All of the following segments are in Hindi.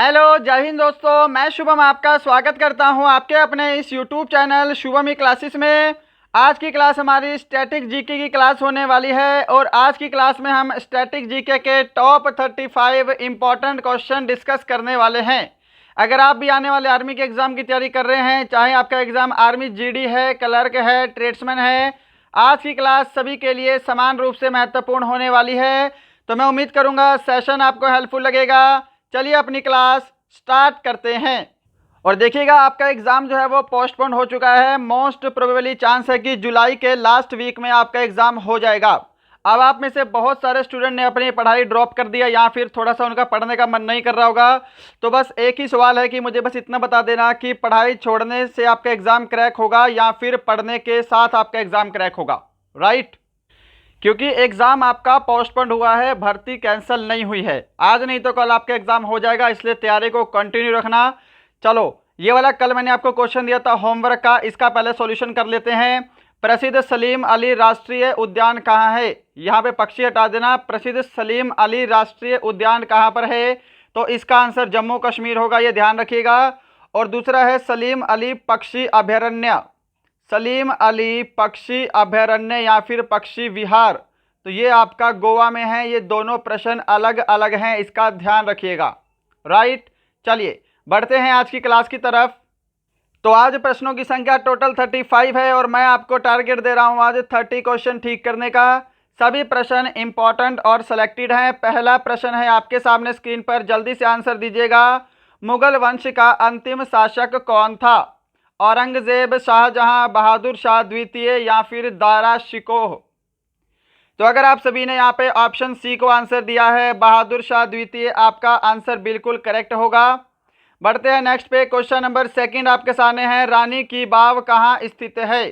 हेलो, जय हिंद दोस्तों। मैं शुभम आपका स्वागत करता हूं आपके अपने इस यूट्यूब चैनल शुभम ई क्लासेस में। आज की क्लास हमारी स्टैटिक जीके की क्लास होने वाली है और आज की क्लास में हम स्टैटिक जीके के टॉप 35 इंपॉर्टेंट क्वेश्चन डिस्कस करने वाले हैं। अगर आप भी आने वाले आर्मी के एग्ज़ाम की तैयारी कर रहे हैं, चाहे आपका एग्ज़ाम आर्मी जीडी है, क्लर्क है, ट्रेड्समैन है, आज की क्लास सभी के लिए समान रूप से महत्वपूर्ण होने वाली है। तो मैं उम्मीद करूँगा सेशन आपको हेल्पफुल लगेगा। चलिए अपनी क्लास स्टार्ट करते हैं। और देखिएगा, आपका एग्ज़ाम जो है वो पोस्टपोन हो चुका है। मोस्ट प्रोबेबली चांस है कि जुलाई के लास्ट वीक में आपका एग्ज़ाम हो जाएगा। अब आप में से बहुत सारे स्टूडेंट ने अपनी पढ़ाई ड्रॉप कर दिया या फिर थोड़ा सा उनका पढ़ने का मन नहीं कर रहा होगा। तो बस एक ही सवाल है कि मुझे बस इतना बता देना कि पढ़ाई छोड़ने से आपका एग्ज़ाम क्रैक होगा या फिर पढ़ने के साथ आपका एग्ज़ाम क्रैक होगा, राइट? क्योंकि एग्ज़ाम आपका पोस्टपोन्ड हुआ है, भर्ती कैंसिल नहीं हुई है। आज नहीं तो कल आपका एग्ज़ाम हो जाएगा, इसलिए तैयारी को कंटिन्यू रखना। चलो, ये वाला कल मैंने आपको क्वेश्चन दिया था होमवर्क का, इसका पहले सॉल्यूशन कर लेते हैं। प्रसिद्ध सलीम अली राष्ट्रीय उद्यान कहाँ है? यहाँ पे पक्षी हटा देना। प्रसिद्ध सलीम अली राष्ट्रीय उद्यान कहाँ पर है? तो इसका आंसर जम्मू कश्मीर होगा, ये ध्यान रखिएगा। और दूसरा है सलीम अली पक्षी अभयारण्य, सलीम अली पक्षी अभयारण्य या फिर पक्षी विहार, तो ये आपका गोवा में है। ये दोनों प्रश्न अलग अलग हैं, इसका ध्यान रखिएगा, राइट? चलिए बढ़ते हैं आज की क्लास की तरफ। तो आज प्रश्नों की संख्या टोटल 35 है और मैं आपको टारगेट दे रहा हूँ आज 30 क्वेश्चन ठीक करने का। सभी प्रश्न इंपॉर्टेंट और सेलेक्टेड हैं। पहला प्रश्न है आपके सामने स्क्रीन पर, जल्दी से आंसर दीजिएगा। मुगल वंश का अंतिम शासक कौन था? औरंगजेब, शाहजहां, बहादुर शाह द्वितीय या फिर दारा शिकोह? तो अगर आप सभी ने यहाँ पे ऑप्शन सी को आंसर दिया है, बहादुर शाह द्वितीय, आपका आंसर बिल्कुल करेक्ट होगा। बढ़ते हैं नेक्स्ट पे। क्वेश्चन नंबर सेकंड आपके सामने है, रानी की बाव कहाँ स्थित है?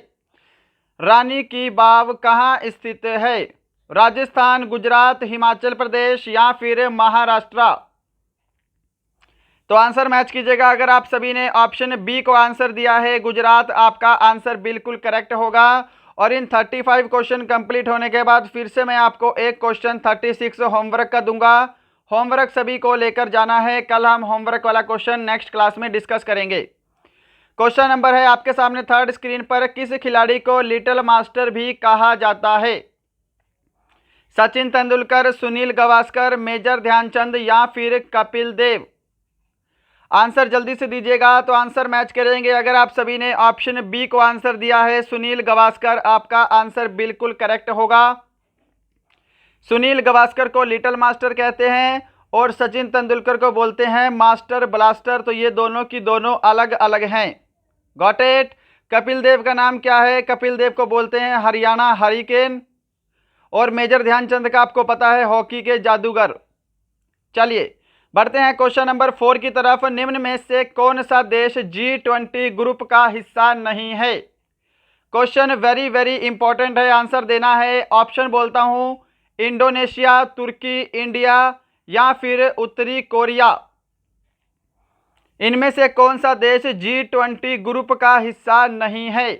रानी की बाव कहाँ स्थित है? राजस्थान, गुजरात, हिमाचल प्रदेश या फिर महाराष्ट्र? तो आंसर मैच कीजिएगा। अगर आप सभी ने ऑप्शन बी को आंसर दिया है गुजरात, आपका आंसर बिल्कुल करेक्ट होगा। और इन 35 क्वेश्चन कंप्लीट होने के बाद फिर से मैं आपको एक क्वेश्चन 36 होमवर्क का दूंगा। होमवर्क सभी को लेकर जाना है। कल हम होमवर्क वाला क्वेश्चन नेक्स्ट क्लास में डिस्कस करेंगे। क्वेश्चन नंबर है आपके सामने थर्ड स्क्रीन पर, किस खिलाड़ी को लिटिल मास्टर भी कहा जाता है? सचिन तेंदुलकर, सुनील गावस्कर, मेजर ध्यानचंद या फिर कपिल देव? आंसर जल्दी से दीजिएगा तो आंसर मैच करेंगे। अगर आप सभी ने ऑप्शन बी को आंसर दिया है सुनील गावस्कर, आपका आंसर बिल्कुल करेक्ट होगा। सुनील गावस्कर को लिटिल मास्टर कहते हैं और सचिन तेंदुलकर को बोलते हैं मास्टर ब्लास्टर, तो ये दोनों की दोनों अलग अलग हैं। Got it? कपिल देव का नाम क्या है? कपिल देव को बोलते हैं हरियाणा हरिकेन। और मेजर ध्यानचंद का आपको पता है हॉकी के जादूगर। चलिए बढ़ते हैं क्वेश्चन नंबर 4 की तरफ। निम्न में से कौन सा देश G20 ग्रुप का हिस्सा नहीं है? क्वेश्चन वेरी वेरी इंपॉर्टेंट है, आंसर देना है। ऑप्शन बोलता हूं, इंडोनेशिया, तुर्की, इंडिया या फिर उत्तरी कोरिया? इनमें से कौन सा देश G20 ग्रुप का हिस्सा नहीं है?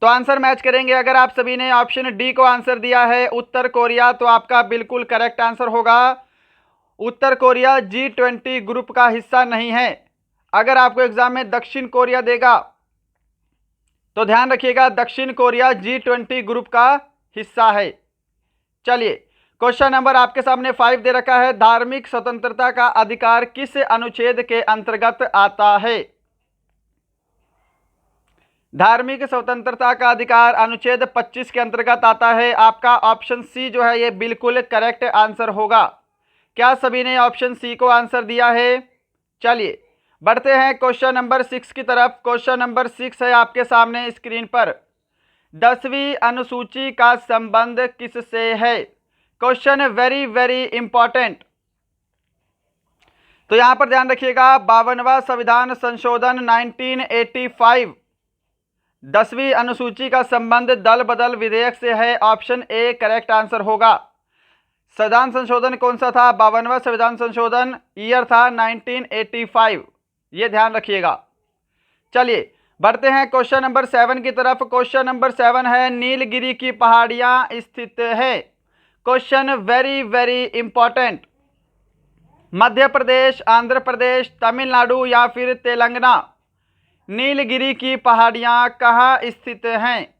तो आंसर मैच करेंगे। अगर आप सभी ने ऑप्शन डी को आंसर दिया है उत्तर कोरिया, तो आपका बिल्कुल करेक्ट आंसर होगा। उत्तर कोरिया G20 ग्रुप का हिस्सा नहीं है। अगर आपको एग्जाम में दक्षिण कोरिया देगा तो ध्यान रखिएगा, दक्षिण कोरिया G20 ग्रुप का हिस्सा है। चलिए क्वेश्चन नंबर आपके सामने 5 दे रखा है, धार्मिक स्वतंत्रता का अधिकार किस अनुच्छेद के अंतर्गत आता है? धार्मिक स्वतंत्रता का अधिकार अनुच्छेद 25 के अंतर्गत आता है। आपका ऑप्शन सी जो है ये बिल्कुल करेक्ट आंसर होगा। क्या सभी ने ऑप्शन सी को आंसर दिया है? चलिए बढ़ते हैं क्वेश्चन नंबर 6 की तरफ। क्वेश्चन नंबर 6 है आपके सामने स्क्रीन पर, 10वीं अनुसूची का संबंध किससे है? Question very very important. तो यहां पर ध्यान रखिएगा, 52वां संविधान संशोधन 1985, 10वीं अनुसूची का संबंध दल बदल विधेयक से है। ऑप्शन ए करेक्ट आंसर होगा। संविधान संशोधन कौन सा था? 52वां संविधान संशोधन, ईयर था 1985, ये ध्यान रखिएगा। चलिए बढ़ते हैं क्वेश्चन नंबर 7 की तरफ। क्वेश्चन नंबर 7 है, नीलगिरी की पहाड़ियां स्थित है। Question very very important. Madhya Pradesh, Andhra Pradesh, Tamil Nadu या फिर तेलंगाना। नीलगिरी की पहाड़ियाँ कहाँ स्थित हैं?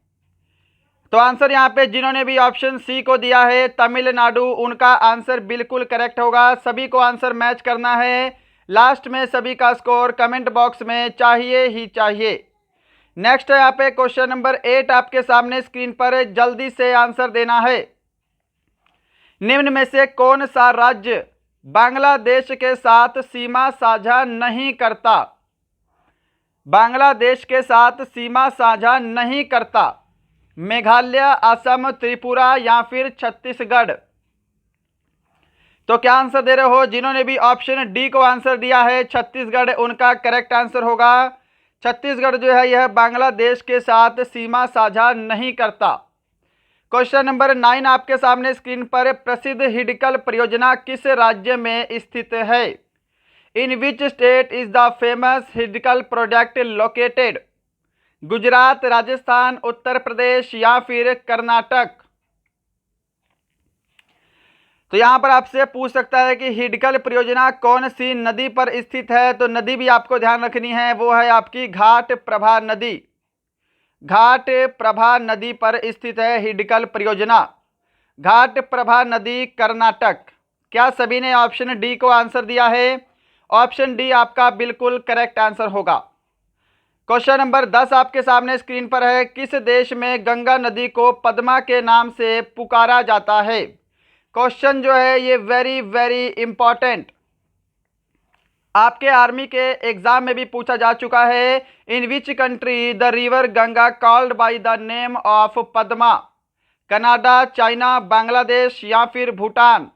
तो आंसर यहाँ पे जिन्होंने भी ऑप्शन सी को दिया है तमिलनाडु, उनका आंसर बिल्कुल करेक्ट होगा। सभी को आंसर मैच करना है। लास्ट में सभी का स्कोर कमेंट बॉक्स में चाहिए ही चाहिए। नेक्स्ट है यहाँ पे क्वेश्चन नंबर 8 आपके सामने स्क्रीन पर, जल्दी से आंसर देना है। निम्न में से कौन सा राज्य बांग्लादेश के साथ सीमा साझा नहीं करता? बांग्लादेश के साथ सीमा साझा नहीं करता। मेघालय, असम, त्रिपुरा या फिर छत्तीसगढ़। तो क्या आंसर दे रहे हो? जिन्होंने भी ऑप्शन डी को आंसर दिया है छत्तीसगढ़, उनका करेक्ट आंसर होगा। छत्तीसगढ़ जो है यह बांग्लादेश के साथ सीमा साझा नहीं करता। क्वेश्चन नंबर 9 आपके सामने स्क्रीन पर, प्रसिद्ध हिडकल परियोजना किस राज्य में स्थित है? In which state is the famous Hidkal project located? Gujarat, Rajasthan, Uttar Pradesh या फिर कर्नाटक। तो यहां पर आपसे पूछ सकता है कि हिडकल परियोजना कौन सी नदी पर स्थित है? तो नदी भी आपको ध्यान रखनी है, वो है आपकी घाट प्रभा नदी। घाट प्रभा नदी पर स्थित है हिडकल परियोजना। घाट प्रभा नदी, कर्नाटक। क्या सभी ने ऑप्शन डी को आंसर दिया है? ऑप्शन डी आपका बिल्कुल करेक्ट आंसर होगा। क्वेश्चन नंबर 10 आपके सामने स्क्रीन पर है, किस देश में गंगा नदी को पद्मा के नाम से पुकारा जाता है? क्वेश्चन जो है ये वेरी वेरी इंपॉर्टेंट, आपके आर्मी के एग्जाम में भी पूछा जा चुका है। In which country the river Ganga called by the name of Padma? Canada, China, Bangladesh या फिर भूटान।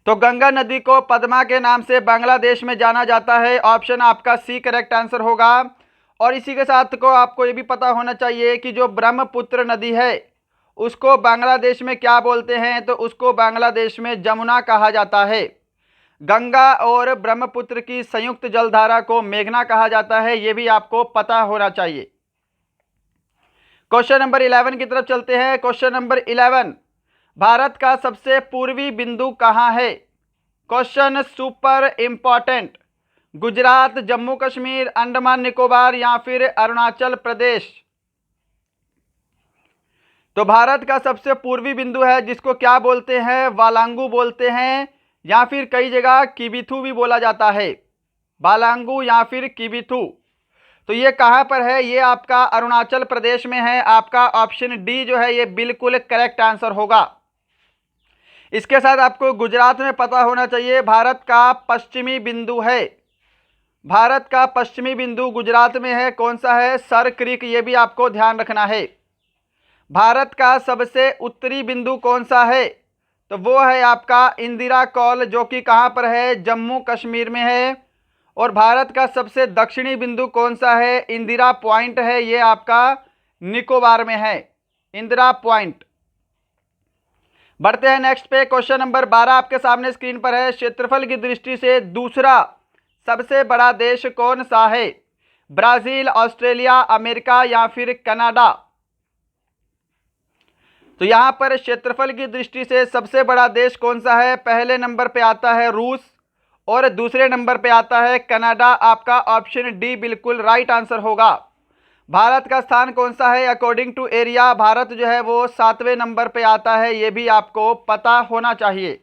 तो गंगा नदी को पद्मा के नाम से बांग्लादेश में जाना जाता है। ऑप्शन आपका सी करेक्ट आंसर होगा। और इसी के साथ को आपको ये भी पता होना चाहिए कि जो ब्रह्मपुत्र नदी है उसको बांग्लादेश में क्या बोलते हैं? तो उसको बांग्लादेश में जमुना कहा जाता है। गंगा और ब्रह्मपुत्र की संयुक्त जलधारा को मेघना कहा जाता है, ये भी आपको पता होना चाहिए। क्वेश्चन नंबर 11 की तरफ चलते हैं। क्वेश्चन नंबर 11, भारत का सबसे पूर्वी बिंदु कहाँ है? Question super important. Gujarat, Jammu Kashmir, Andaman Nicobar या फिर अरुणाचल प्रदेश। तो भारत का सबसे पूर्वी बिंदु है जिसको क्या बोलते हैं? वालांगू बोलते हैं, या फिर कई जगह किबिथू भी बोला जाता है। बालांगू या फिर किबिथू। तो ये कहाँ पर है? ये आपका अरुणाचल प्रदेश में है। आपका ऑप्शन डी जो है ये बिल्कुल करेक्ट आंसर होगा। इसके साथ आपको गुजरात में पता होना चाहिए, भारत का पश्चिमी बिंदु है। भारत का पश्चिमी बिंदु गुजरात में है, कौन सा है? सर क्रीक, ये भी आपको ध्यान रखना है। भारत का सबसे उत्तरी बिंदु कौन सा है? तो वो है आपका इंदिरा कॉल, जो कि कहाँ पर है? जम्मू कश्मीर में है। और भारत का सबसे दक्षिणी बिंदु कौन सा है? इंदिरा पॉइंट है, ये आपका निकोबार में है, इंदिरा पॉइंट। बढ़ते हैं नेक्स्ट पे। क्वेश्चन नंबर 12 आपके सामने स्क्रीन पर है, क्षेत्रफल की दृष्टि से दूसरा सबसे बड़ा देश कौन सा है? ब्राजील, ऑस्ट्रेलिया, अमेरिका या फिर कनाडा। तो यहां पर क्षेत्रफल की दृष्टि से सबसे बड़ा देश कौन सा है? पहले नंबर पे आता है रूस और दूसरे नंबर पे आता है कनाडा। आपका ऑप्शन डी बिल्कुल राइट आंसर होगा। भारत का स्थान कौन सा है? अकॉर्डिंग टू एरिया भारत जो है वो 7वें नंबर पे आता है, ये भी आपको पता होना चाहिए।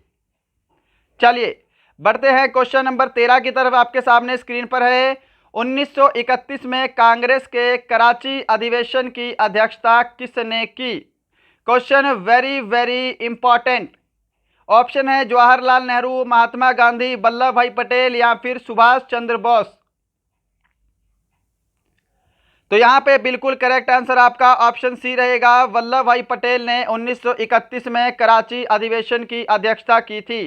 चलिए बढ़ते हैं क्वेश्चन नंबर 13 की तरफ। आपके सामने स्क्रीन पर है, 1931 में कांग्रेस के कराची अधिवेशन की अध्यक्षता किसने की? Question very very important. Option है जवाहरलाल नेहरू, महात्मा गांधी, वल्लभ भाई पटेल या फिर सुभाष चंद्र बोस। तो यहां पे बिल्कुल करेक्ट आंसर आपका ऑप्शन सी रहेगा। वल्लभ भाई पटेल ने 1931 में कराची अधिवेशन की अध्यक्षता की थी।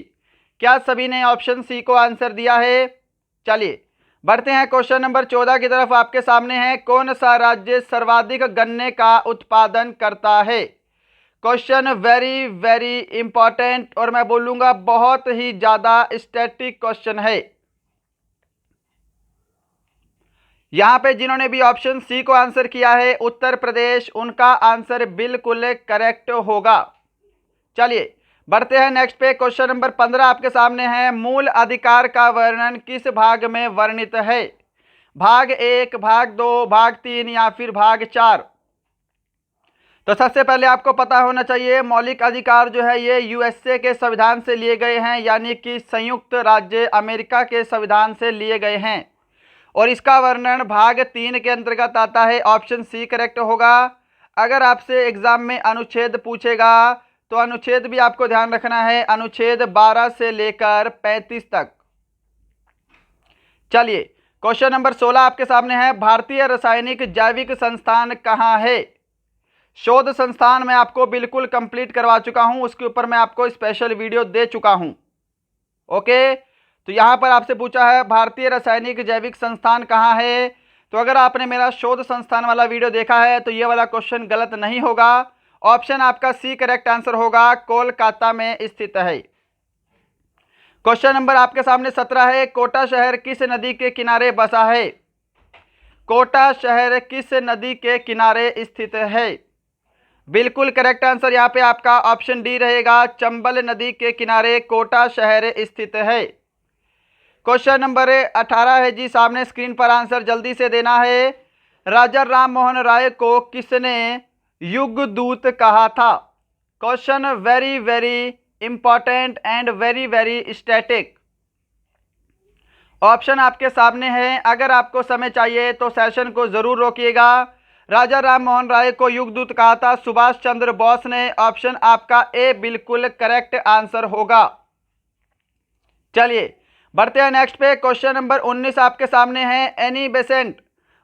क्या सभी ने ऑप्शन सी को आंसर दिया है? चलिए बढ़ते हैं क्वेश्चन नंबर 14 की तरफ। आपके सामने है, कौन सा राज्य सर्वाधिक गन्ने का उत्पादन करता है? क्वेश्चन वेरी वेरी इंपॉर्टेंट और मैं बोलूंगा बहुत ही ज्यादा स्टैटिक क्वेश्चन है। यहां पे जिन्होंने भी ऑप्शन सी को आंसर किया है उत्तर प्रदेश, उनका आंसर बिल्कुल करेक्ट होगा। चलिए बढ़ते हैं नेक्स्ट पे। क्वेश्चन नंबर 15 आपके सामने है। मूल अधिकार का वर्णन किस भाग में वर्णित है? भाग 1, भाग 2, भाग 3 या फिर भाग 4? तो सबसे पहले आपको पता होना चाहिए मौलिक अधिकार जो है ये यूएसए के संविधान से लिए गए हैं, यानी कि संयुक्त राज्य अमेरिका के संविधान से लिए गए हैं, और इसका वर्णन भाग 3 के अंतर्गत आता है। ऑप्शन सी करेक्ट होगा। अगर आपसे एग्जाम में अनुच्छेद पूछेगा तो अनुच्छेद भी आपको ध्यान रखना है, अनुच्छेद 12 से लेकर 35 तक। चलिए क्वेश्चन नंबर 16 आपके सामने है। भारतीय रासायनिक जैविक संस्थान कहाँ है? शोध संस्थान मैं आपको बिल्कुल कंप्लीट करवा चुका हूं, उसके ऊपर मैं आपको स्पेशल वीडियो दे चुका हूं। ओके, तो यहां पर आपसे पूछा है भारतीय रासायनिक जैविक संस्थान कहाँ है। तो अगर आपने मेरा शोध संस्थान वाला वीडियो देखा है तो ये वाला क्वेश्चन गलत नहीं होगा। ऑप्शन आपका सी करेक्ट आंसर होगा, कोलकाता में स्थित है। क्वेश्चन नंबर आपके सामने 17 है। कोटा शहर किस नदी के किनारे बसा है? कोटा शहर किस नदी के किनारे स्थित है? बिल्कुल करेक्ट आंसर यहाँ पे आपका ऑप्शन डी रहेगा, चंबल नदी के किनारे कोटा शहर स्थित है। क्वेश्चन नंबर 18 है जी, सामने स्क्रीन पर आंसर जल्दी से देना है। राजा राम मोहन राय को किसने युग दूत कहा था? Question very very important and very very static. Option आपके सामने है, अगर आपको समय चाहिए तो सेशन को जरूर रोकिएगा। राजा राम मोहन राय को युगदूत कहा था सुभाष चंद्र बोस ने। ऑप्शन आपका ए बिल्कुल करेक्ट आंसर होगा। चलिए बढ़ते हैं नेक्स्ट पे। क्वेश्चन नंबर 19 आपके सामने है। एनी बेसेंट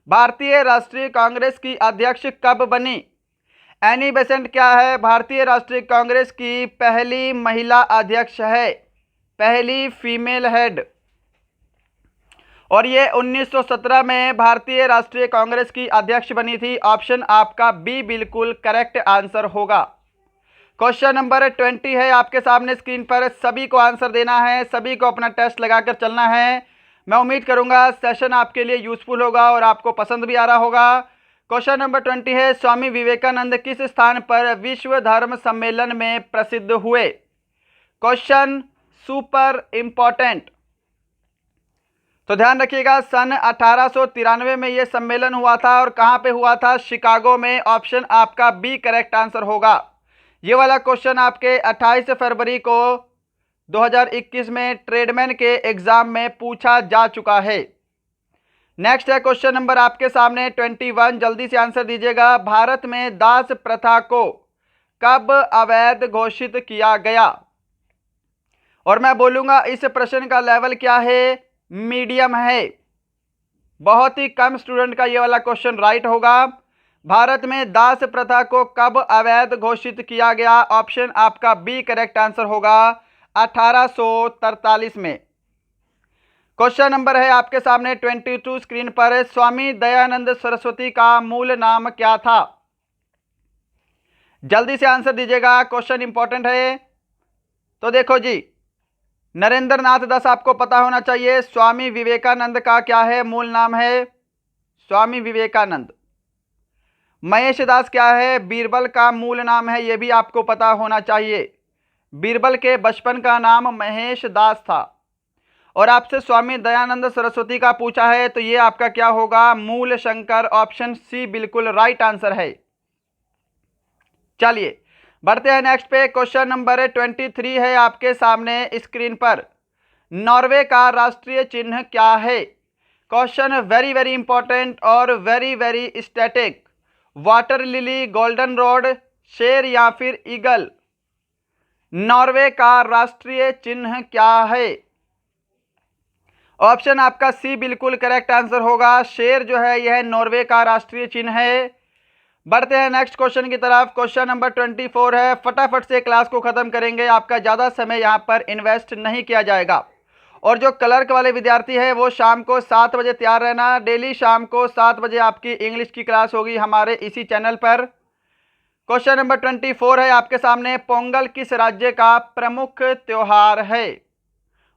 भारतीय राष्ट्रीय कांग्रेस की अध्यक्ष कब बनी? एनी बेसेंट क्या है? भारतीय राष्ट्रीय कांग्रेस की पहली महिला अध्यक्ष है, पहली फीमेल हेड, और ये 1917 में भारतीय राष्ट्रीय कांग्रेस की अध्यक्ष बनी थी। ऑप्शन आपका बी बिल्कुल करेक्ट आंसर होगा। क्वेश्चन नंबर 20 है आपके सामने स्क्रीन पर। सभी को आंसर देना है, सभी को अपना टेस्ट लगाकर चलना है। मैं उम्मीद करूंगा सेशन आपके लिए यूजफुल होगा और आपको पसंद भी आ रहा होगा। क्वेश्चन नंबर 20 है। स्वामी विवेकानंद किस स्थान पर विश्व धर्म सम्मेलन में प्रसिद्ध हुए? क्वेश्चन सुपर इंपॉर्टेंट, तो ध्यान रखिएगा। सन 1893 में यह सम्मेलन हुआ था, और कहां पे हुआ था? शिकागो में। ऑप्शन आपका बी करेक्ट आंसर होगा। ये वाला क्वेश्चन आपके 28 फरवरी को 2021 में ट्रेडमैन के एग्जाम में पूछा जा चुका है। नेक्स्ट है क्वेश्चन नंबर आपके सामने 21, जल्दी से आंसर दीजिएगा। भारत में दास प्रथा को कब अवैध घोषित किया गया? और मैं बोलूंगा इस प्रश्न का लेवल क्या है? मीडियम है। बहुत ही कम स्टूडेंट का ये वाला क्वेश्चन राइट होगा। भारत में दास प्रथा को कब अवैध घोषित किया गया? ऑप्शन आपका बी करेक्ट आंसर होगा, 1843 में। क्वेश्चन नंबर है आपके सामने 22 स्क्रीन पर। स्वामी दयानंद सरस्वती का मूल नाम क्या था? जल्दी से आंसर दीजिएगा, क्वेश्चन इंपॉर्टेंट है। तो देखो जी, नरेंद्र नाथ दास आपको पता होना चाहिए। स्वामी विवेकानंद का क्या है? मूल नाम है स्वामी विवेकानंद। महेश दास क्या है? बीरबल का मूल नाम है, यह भी आपको पता होना चाहिए। बीरबल के बचपन का नाम महेश दास था। और आपसे स्वामी दयानंद सरस्वती का पूछा है तो ये आपका क्या होगा? मूल शंकर। ऑप्शन सी बिल्कुल राइट आंसर है। चलिए बढ़ते हैं नेक्स्ट पे। क्वेश्चन नंबर 23 है आपके सामने स्क्रीन पर। नॉर्वे का राष्ट्रीय चिन्ह क्या है? क्वेश्चन वेरी वेरी इंपॉर्टेंट और very very static. Water lily, golden road, शेर या फिर ईगल? नॉर्वे का राष्ट्रीय चिन्ह क्या है? ऑप्शन आपका सी बिल्कुल करेक्ट आंसर होगा। शेर जो है यह नॉर्वे का राष्ट्रीय चिन्ह है। बढ़ते हैं नेक्स्ट क्वेश्चन की तरफ। क्वेश्चन नंबर 24 है। फटाफट से क्लास को खत्म करेंगे, आपका ज़्यादा समय यहाँ पर इन्वेस्ट नहीं किया जाएगा। और जो क्लर्क वाले विद्यार्थी है वो शाम को 7 बजे तैयार रहना। डेली शाम को 7 बजे आपकी इंग्लिश की क्लास होगी हमारे इसी चैनल पर। क्वेश्चन नंबर 24 है आपके सामने। पोंगल किस राज्य का प्रमुख त्योहार है?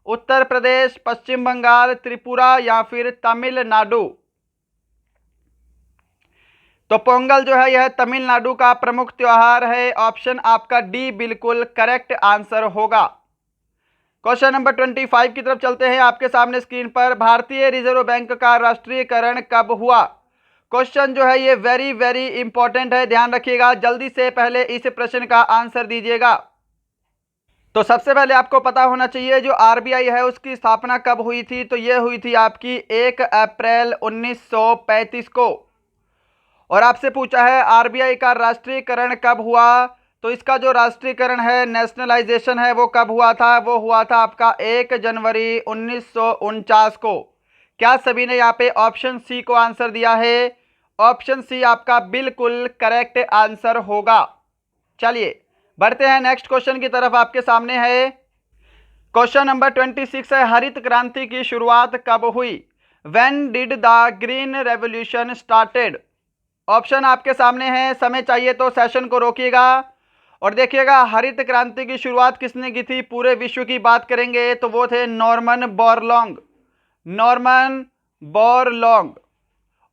उत्तर प्रदेश, पश्चिम बंगाल, त्रिपुरा या फिर तमिलनाडु? तो पोंगल जो है यह तमिलनाडु का प्रमुख त्योहार है। ऑप्शन आपका डी बिल्कुल करेक्ट आंसर होगा। क्वेश्चन नंबर 25 की तरफ चलते हैं। आपके सामने स्क्रीन पर भारतीय रिजर्व बैंक का राष्ट्रीयकरण कब हुआ। क्वेश्चन जो है ये वेरी वेरी इंपॉर्टेंट है, ध्यान रखिएगा। जल्दी से पहले इस प्रश्न का आंसर दीजिएगा। तो सबसे पहले आपको पता होना चाहिए जो आरबीआई है उसकी स्थापना कब हुई थी। तो ये हुई थी आपकी 1 अप्रैल 1935 को। और आपसे पूछा है आरबीआई का राष्ट्रीयकरण कब हुआ। तो इसका जो राष्ट्रीयकरण है, नेशनलाइजेशन है, वो कब हुआ था। वो हुआ था आपका 1 जनवरी 1949 को। क्या सभी ने यहाँ पे ऑप्शन सी को आंसर दिया है। ऑप्शन सी आपका बिल्कुल करेक्ट आंसर होगा। चलिए बढ़ते हैं नेक्स्ट क्वेश्चन की तरफ। आपके सामने है क्वेश्चन नंबर 26 है, हरित क्रांति की शुरुआत कब हुई। When did the green revolution started. Option आपके सामने है, समय चाहिए तो सेशन को रोकिएगा और देखिएगा। हरित क्रांति की शुरुआत किसने की थी। पूरे विश्व की बात करेंगे तो वो थे नॉर्मन बोरलॉन्ग। नॉर्मन बोरलॉन्ग।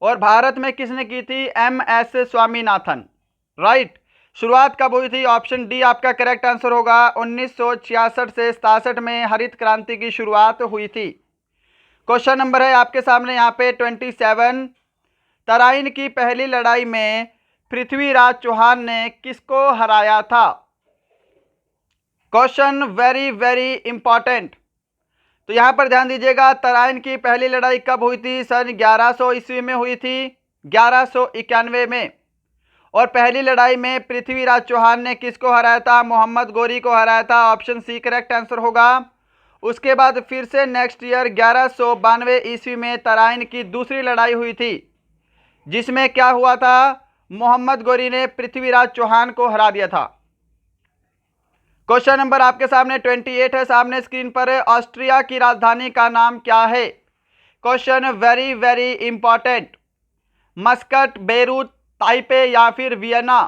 और भारत में किसने की थी। MS स्वामीनाथन। राइट। शुरुआत कब हुई थी। ऑप्शन डी आपका करेक्ट आंसर होगा। 1966 से 67 में हरित क्रांति की शुरुआत हुई थी। क्वेश्चन नंबर है आपके सामने यहाँ पे 27। तराइन की पहली लड़ाई में पृथ्वीराज चौहान ने किसको हराया था। Question very very important. तो यहां पर ध्यान दीजिएगा। तराइन की पहली लड़ाई कब हुई थी। सन 1100 ईस्वी में हुई थी, 1191 में। और पहली लड़ाई में पृथ्वीराज चौहान ने किसको हराया था। मोहम्मद गोरी को हराया था। ऑप्शन सी करेक्ट आंसर होगा। उसके बाद फिर से नेक्स्ट ईयर 1192 ईस्वी में तराइन की दूसरी लड़ाई हुई थी, जिसमें क्या हुआ था। मोहम्मद गोरी ने पृथ्वीराज चौहान को हरा दिया था। क्वेश्चन नंबर आपके सामने 28 है, सामने स्क्रीन पर। ऑस्ट्रिया की राजधानी का नाम क्या है। Question very very important. Muscat, Beirut, Taipei या फिर वियना।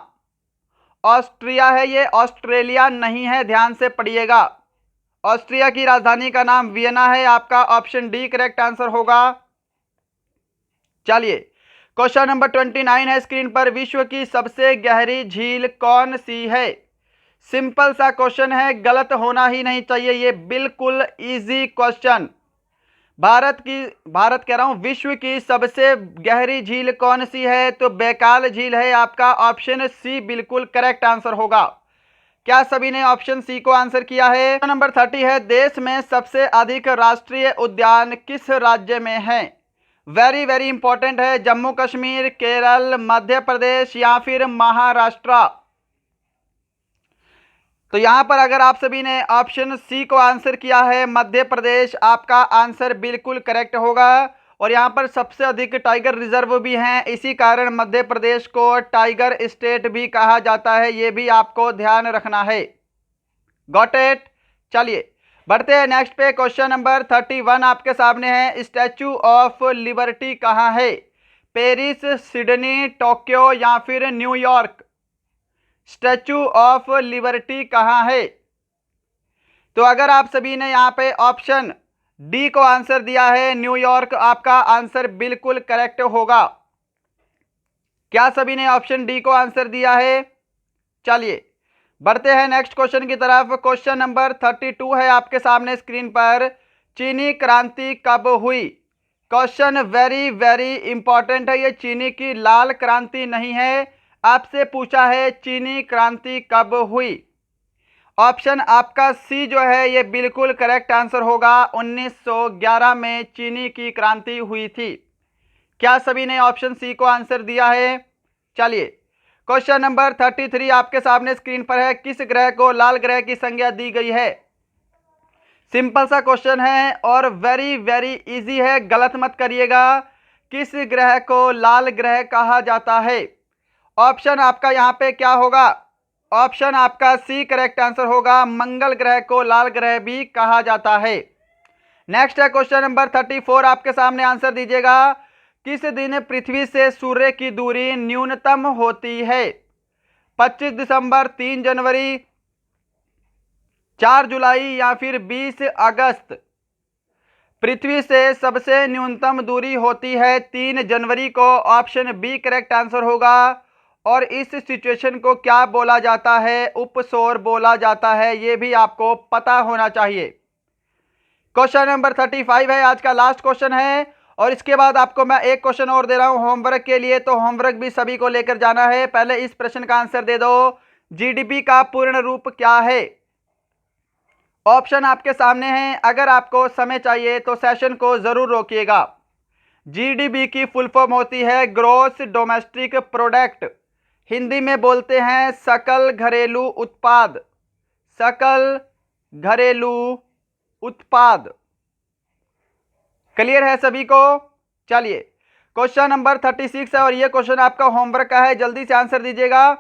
ऑस्ट्रिया है ये, ऑस्ट्रेलिया नहीं है, ध्यान से पढ़िएगा। ऑस्ट्रिया की राजधानी का नाम वियना है। आपका ऑप्शन डी करेक्ट आंसर होगा। चलिए क्वेश्चन नंबर 29 है स्क्रीन पर। विश्व की सबसे गहरी झील कौन सी है। सिंपल सा क्वेश्चन है, गलत होना ही नहीं चाहिए, ये बिल्कुल इजी क्वेश्चन। भारत कह रहा हूं, विश्व की सबसे गहरी झील कौन सी है। तो बैकाल झील है। आपका ऑप्शन सी बिल्कुल करेक्ट आंसर होगा। क्या सभी ने ऑप्शन सी को आंसर किया है। नंबर 30 है, देश में सबसे अधिक राष्ट्रीय उद्यान किस राज्य में है। वेरी वेरी इंपॉर्टेंट है। जम्मू कश्मीर, केरल, मध्य प्रदेश या फिर महाराष्ट्र। तो यहां पर अगर आप सभी ने ऑप्शन सी को आंसर किया है, मध्य प्रदेश, आपका आंसर बिल्कुल करेक्ट होगा। और यहां पर सबसे अधिक टाइगर रिजर्व भी हैं, इसी कारण मध्य प्रदेश को टाइगर स्टेट भी कहा जाता है, ये भी आपको ध्यान रखना है। Got it. चलिए बढ़ते हैं नेक्स्ट पे। क्वेश्चन नंबर 31 आपके सामने है। स्टैचू ऑफ लिबर्टी कहाँ है। पेरिस, सिडनी, टोक्यो या फिर न्यूयॉर्क। स्टैचू ऑफ लिबर्टी कहाँ है। तो अगर आप सभी ने यहाँ पे ऑप्शन डी को आंसर दिया है, न्यूयॉर्क, आपका आंसर बिल्कुल करेक्ट होगा। क्या सभी ने ऑप्शन डी को आंसर दिया है। चलिए बढ़ते हैं नेक्स्ट क्वेश्चन की तरफ। क्वेश्चन नंबर 32 है आपके सामने स्क्रीन पर। चीनी क्रांति कब हुई। क्वेश्चन वेरी वेरी इंपॉर्टेंट है, ये चीनी की लाल क्रांति नहीं है, आपसे पूछा है चीनी क्रांति कब हुई। ऑप्शन आपका सी जो है ये बिल्कुल करेक्ट आंसर होगा। 1911 में चीनी की क्रांति हुई थी। क्या सभी ने ऑप्शन सी को आंसर दिया है। चलिए क्वेश्चन नंबर 33 आपके सामने स्क्रीन पर है। किस ग्रह को लाल ग्रह की संज्ञा दी गई है। सिंपल सा क्वेश्चन है और वेरी वेरी इजी है, गलत मत करिएगा। किस ग्रह को लाल ग्रह कहा जाता है। ऑप्शन आपका यहाँ पे क्या होगा। ऑप्शन आपका सी करेक्ट आंसर होगा। मंगल ग्रह को लाल ग्रह भी कहा जाता है। नेक्स्ट है क्वेश्चन नंबर 34 आपके सामने, आंसर दीजिएगा। किस दिन पृथ्वी से सूर्य की दूरी न्यूनतम होती है। 25 दिसंबर, 3 जनवरी, 4 जुलाई या फिर 20 अगस्त। पृथ्वी से सबसे न्यूनतम दूरी होती है 3 जनवरी को। ऑप्शन बी करेक्ट आंसर होगा। और इस सिचुएशन को क्या बोला जाता है? उपसौर बोला जाता है, ये भी आपको पता होना चाहिए। क्वेश्चन नंबर 35 है, आज का लास्ट क्वेश्चन है। और इसके बाद आपको मैं एक क्वेश्चन और दे रहा हूं होमवर्क के लिए, तो होमवर्क भी सभी को लेकर जाना है। पहले इस प्रश्न का आंसर दे दो, जीडीपी का पूर्ण रूप क्या है? ऑप्शन आपके सामने हैं, अगर आपको समय चाहिए तो सेशन को जरूर रोकिएगा। जीडीपी की फुल फॉर्म होती है ग्रॉस डोमेस्टिक प्रोडक्ट, हिंदी में बोलते हैं सकल घरेलू उत्पाद। सकल घरेलू उत्पाद। क्लियर है सभी को? चलिए क्वेश्चन नंबर 36 है और ये क्वेश्चन आपका होमवर्क का है, जल्दी से आंसर दीजिएगा।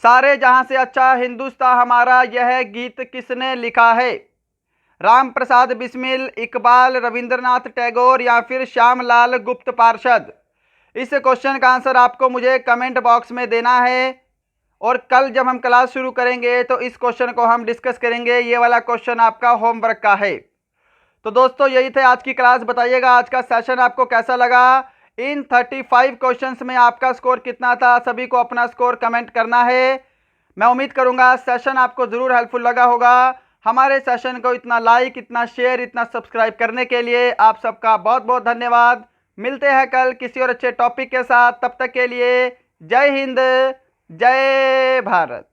सारे जहां से अच्छा हिंदुस्तान हमारा, यह गीत किसने लिखा है? राम प्रसाद बिस्मिल, इकबाल, रविंद्रनाथ टैगोर या फिर श्यामलाल गुप्त पार्षद? इस क्वेश्चन का आंसर आपको मुझे कमेंट बॉक्स में देना है। और कल जब हम क्लास शुरू करेंगे तो इस क्वेश्चन को हम डिस्कस करेंगे। ये वाला क्वेश्चन आपका होमवर्क का है। तो दोस्तों यही थे आज की क्लास। बताइएगा आज का सेशन आपको कैसा लगा। इन 35 क्वेश्चंस में आपका स्कोर कितना था? सभी को अपना स्कोर कमेंट करना है। मैं उम्मीद करूंगा सेशन आपको ज़रूर हेल्पफुल लगा होगा। हमारे सेशन को इतना लाइक, इतना शेयर, इतना सब्सक्राइब करने के लिए आप सबका बहुत बहुत धन्यवाद। मिलते हैं कल किसी और अच्छे टॉपिक के साथ। तब तक के लिए जय हिंद, जय भारत।